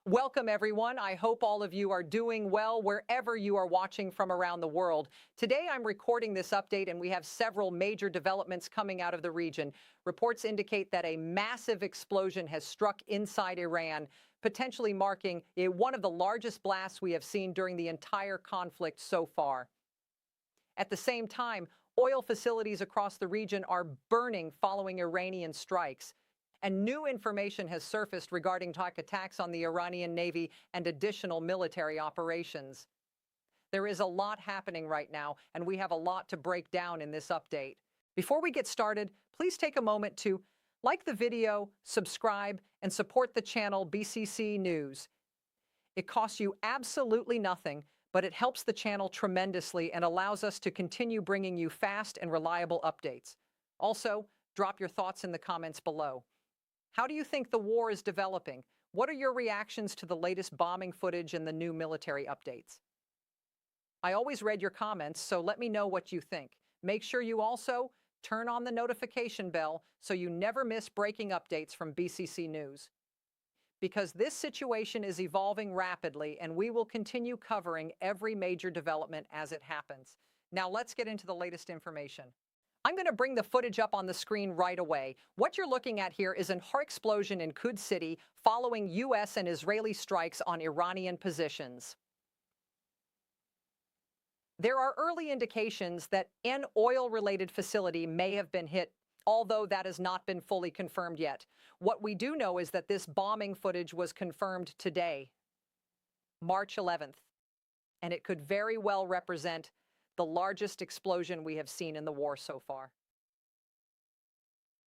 Welcome, everyone. I hope all of you are doing well wherever you are watching from around the world. Today, I'm recording this update, and we have several major developments coming out of the region. Reports indicate that a massive explosion has struck inside Iran, potentially marking one of the largest blasts we have seen during the entire conflict so far. At the same time, oil facilities across the region are burning following Iranian strikes. And new information has surfaced regarding attacks on the Iranian Navy and additional military operations. There is a lot happening right now, and we have a lot to break down in this update. Before we get started, please take a moment to like the video, subscribe, and support the channel BCC News. It costs you absolutely nothing, but it helps the channel tremendously and allows us to continue bringing you fast and reliable updates. Also, drop your thoughts in the comments below. How do you think the war is developing? What are your reactions to the latest bombing footage and the new military updates? I always read your comments, so let me know what you think. Make sure you also turn on the notification bell so you never miss breaking updates from BCC News. Because this situation is evolving rapidly, and we will continue covering every major development as it happens. Now let's get into the latest information. I'm going to bring the footage up on the screen right away. What you're looking at here is an explosion in Qud City following U.S. and Israeli strikes on Iranian positions. There are early indications that an oil-related facility may have been hit, although that has not been fully confirmed yet. What we do know is that this bombing footage was confirmed today, March 11th, and it could very well represent the largest explosion we have seen in the war so far.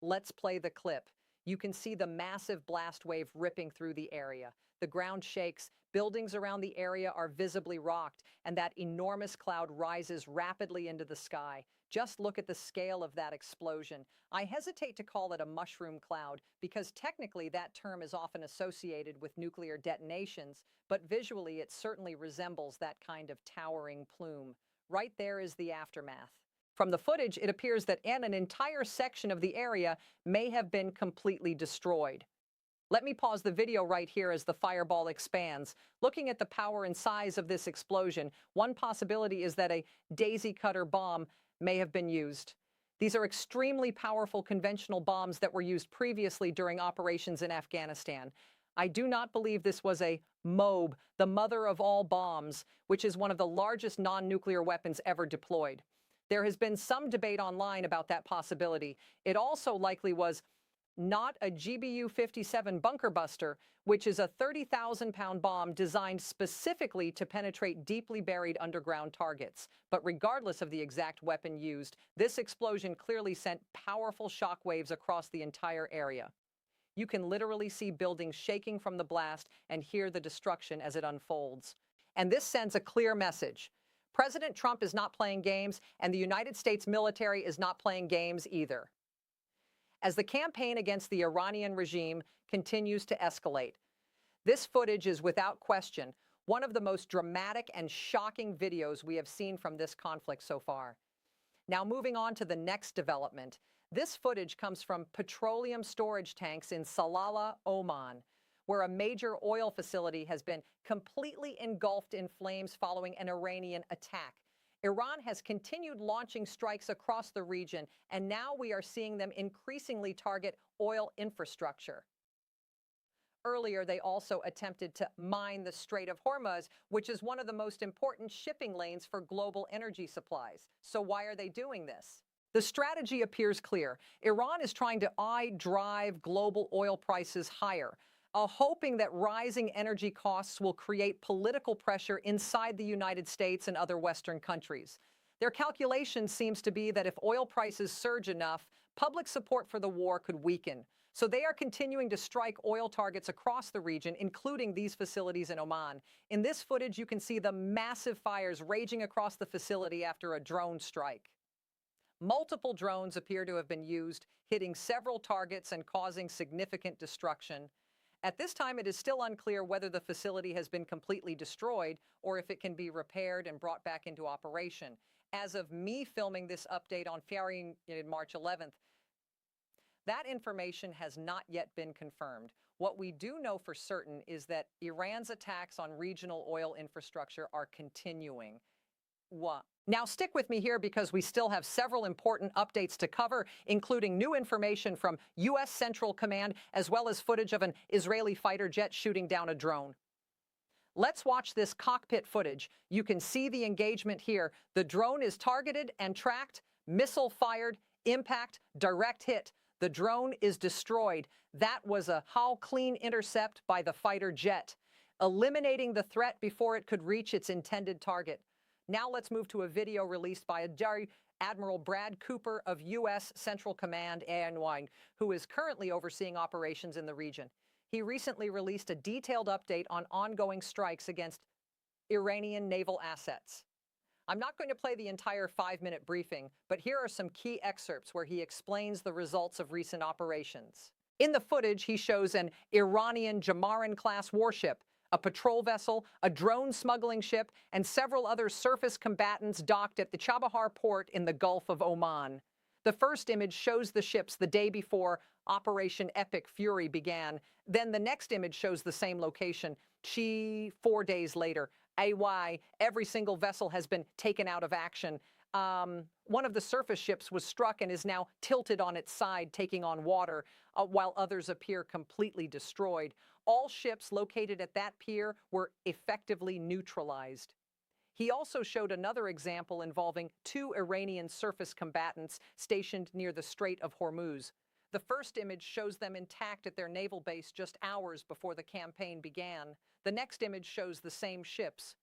Let's play the clip. You can see the massive blast wave ripping through the area. The ground shakes, buildings around the area are visibly rocked, and that enormous cloud rises rapidly into the sky. Just look at the scale of that explosion. I hesitate to call it a mushroom cloud because technically that term is often associated with nuclear detonations, but visually it certainly resembles that kind of towering plume. Right there is the aftermath. From the footage, it appears that an entire section of the area may have been completely destroyed. Let me pause the video right here as the fireball expands. Looking at the power and size of this explosion, one possibility is that a daisy cutter bomb may have been used. These are extremely powerful conventional bombs that were used previously during operations in Afghanistan. I do not believe this was a MOB, the mother of all bombs, which is one of the largest non-nuclear weapons ever deployed. There has been some debate online about that possibility. It also likely was not a GBU-57 bunker buster, which is a 30,000-pound bomb designed specifically to penetrate deeply buried underground targets. But regardless of the exact weapon used, this explosion clearly sent powerful shockwaves across the entire area. You can literally see buildings shaking from the blast and hear the destruction as it unfolds. And this sends a clear message. President Trump is not playing games, and the United States military is not playing games either. As the campaign against the Iranian regime continues to escalate, this footage is without question one of the most dramatic and shocking videos we have seen from this conflict so far. Now moving on to the next development. This footage comes from petroleum storage tanks in Salalah, Oman, where a major oil facility has been completely engulfed in flames following an Iranian attack. Iran has continued launching strikes across the region, and now we are seeing them increasingly target oil infrastructure. Earlier, they also attempted to mine the Strait of Hormuz, which is one of the most important shipping lanes for global energy supplies. So why are they doing this? The strategy appears clear. Iran is trying to drive global oil prices higher, hoping that rising energy costs will create political pressure inside the United States and other Western countries. Their calculation seems to be that if oil prices surge enough, public support for the war could weaken. So they are continuing to strike oil targets across the region, including these facilities in Oman. In this footage, you can see the massive fires raging across the facility after a drone strike. Multiple drones appear to have been used, hitting several targets and causing significant destruction. At this time, it is still unclear whether the facility has been completely destroyed or if it can be repaired and brought back into operation. As of me filming this update on March 11th, that information has not yet been confirmed. What we do know for certain is that Iran's attacks on regional oil infrastructure are continuing. Now stick with me here because we still have several important updates to cover, including new information from U.S. Central Command, as well as footage of an Israeli fighter jet shooting down a drone. Let's watch this cockpit footage. You can see the engagement here. The drone is targeted and tracked, missile fired, impact, direct hit. The drone is destroyed. That was a hull clean intercept by the fighter jet, eliminating the threat before it could reach its intended target. Now let's move to a video released by Admiral Brad Cooper of U.S. Central Command, Iranian, who is currently overseeing operations in the region. He recently released a detailed update on ongoing strikes against Iranian naval assets. I'm not going to play the entire 5-minute briefing, but here are some key excerpts where he explains the results of recent operations. In the footage, he shows an Iranian Jamaran-class warship, a patrol vessel, a drone smuggling ship, and several other surface combatants docked at the Chabahar port in the Gulf of Oman. The first image shows the ships the day before Operation Epic Fury began. Then the next image shows the same location, 4 days later. Every single vessel has been taken out of action. One of the surface ships was struck and is now tilted on its side, taking on water, while others appear completely destroyed. All ships located at that pier were effectively neutralized. He also showed another example involving 2 Iranian surface combatants stationed near the Strait of Hormuz. The first image shows them intact at their naval base just hours before the campaign began. The next image shows the same ships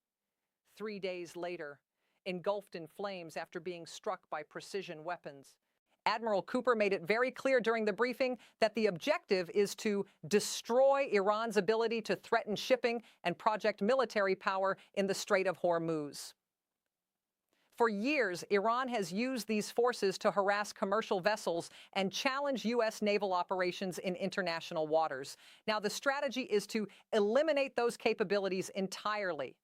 3 days later, engulfed in flames after being struck by precision weapons. Admiral Cooper made it very clear during the briefing that the objective is to destroy Iran's ability to threaten shipping and project military power in the Strait of Hormuz. For years, Iran has used these forces to harass commercial vessels and challenge U.S. naval operations in international waters. Now, the strategy is to eliminate those capabilities entirely.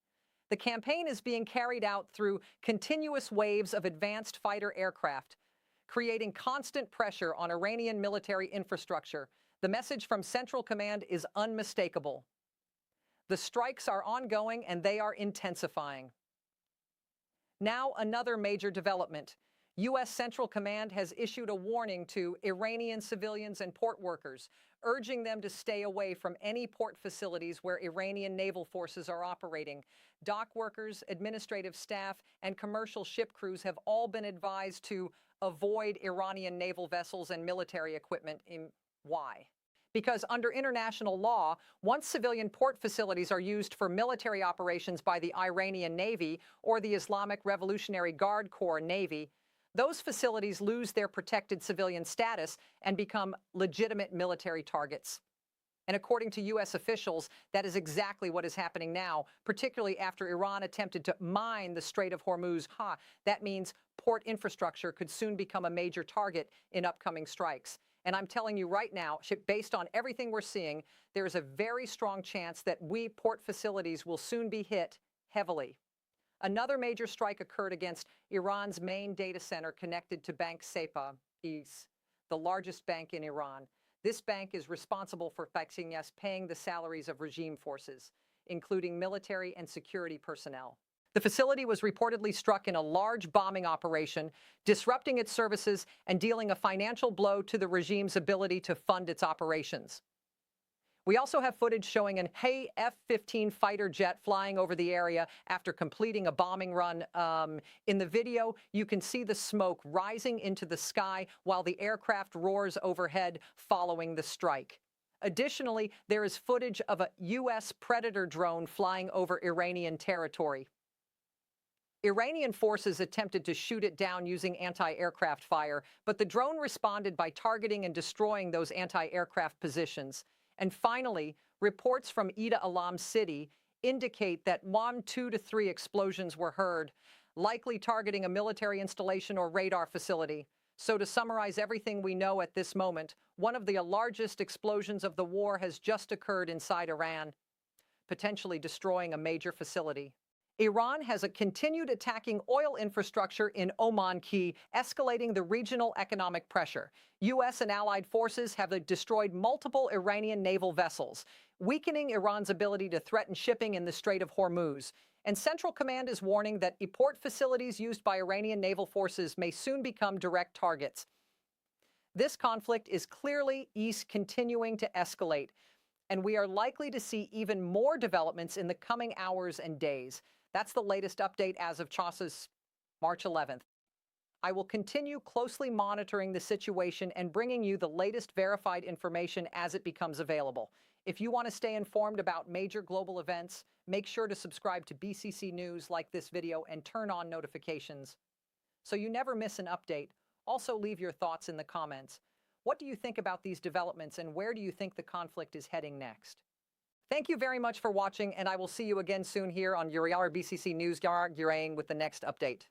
The campaign is being carried out through continuous waves of advanced fighter aircraft, creating constant pressure on Iranian military infrastructure. The message from Central Command is unmistakable. The strikes are ongoing and they are intensifying. Now, another major development. U.S. Central Command has issued a warning to Iranian civilians and port workers, urging them to stay away from any port facilities where Iranian naval forces are operating. Dock workers, administrative staff, and commercial ship crews have all been advised to avoid Iranian naval vessels and military equipment. Why? Because under international law, once civilian port facilities are used for military operations by the Iranian Navy or the Islamic Revolutionary Guard Corps Navy, those facilities lose their protected civilian status and become legitimate military targets. And according to U.S. officials, that is exactly what is happening now, particularly after Iran attempted to mine the Strait of Hormuz. That means port infrastructure could soon become a major target in upcoming strikes. And I'm telling you right now, based on everything we're seeing, there is a very strong chance that port facilities will soon be hit heavily. Another major strike occurred against Iran's main data center connected to Bank Sepa, the largest bank in Iran. This bank is responsible for paying the salaries of regime forces, including military and security personnel. The facility was reportedly struck in a large bombing operation, disrupting its services and dealing a financial blow to the regime's ability to fund its operations. We also have footage showing an F-15 fighter jet flying over the area after completing a bombing run. In the video, you can see the smoke rising into the sky while the aircraft roars overhead following the strike. Additionally, there is footage of a U.S. Predator drone flying over Iranian territory. Iranian forces attempted to shoot it down using anti-aircraft fire, but the drone responded by targeting and destroying those anti-aircraft positions. And finally, reports from Ida Alam City indicate that 2 to 3 explosions were heard, likely targeting a military installation or radar facility. So to summarize everything we know at this moment, one of the largest explosions of the war has just occurred inside Iran, potentially destroying a major facility. Iran has continued attacking oil infrastructure in Oman Key, escalating the regional economic pressure. U.S. and allied forces have destroyed multiple Iranian naval vessels, weakening Iran's ability to threaten shipping in the Strait of Hormuz. And Central Command is warning that port facilities used by Iranian naval forces may soon become direct targets. This conflict is clearly continuing to escalate, and we are likely to see even more developments in the coming hours and days. That's the latest update as of CHASA's March 11th. I will continue closely monitoring the situation and bringing you the latest verified information as it becomes available. If you want to stay informed about major global events, make sure to subscribe to BCC News, like this video, and turn on notifications so you never miss an update. Also, leave your thoughts in the comments. What do you think about these developments, and where do you think the conflict is heading next? Thank you very much for watching, and I will see you again soon here on IRGC News with the next update.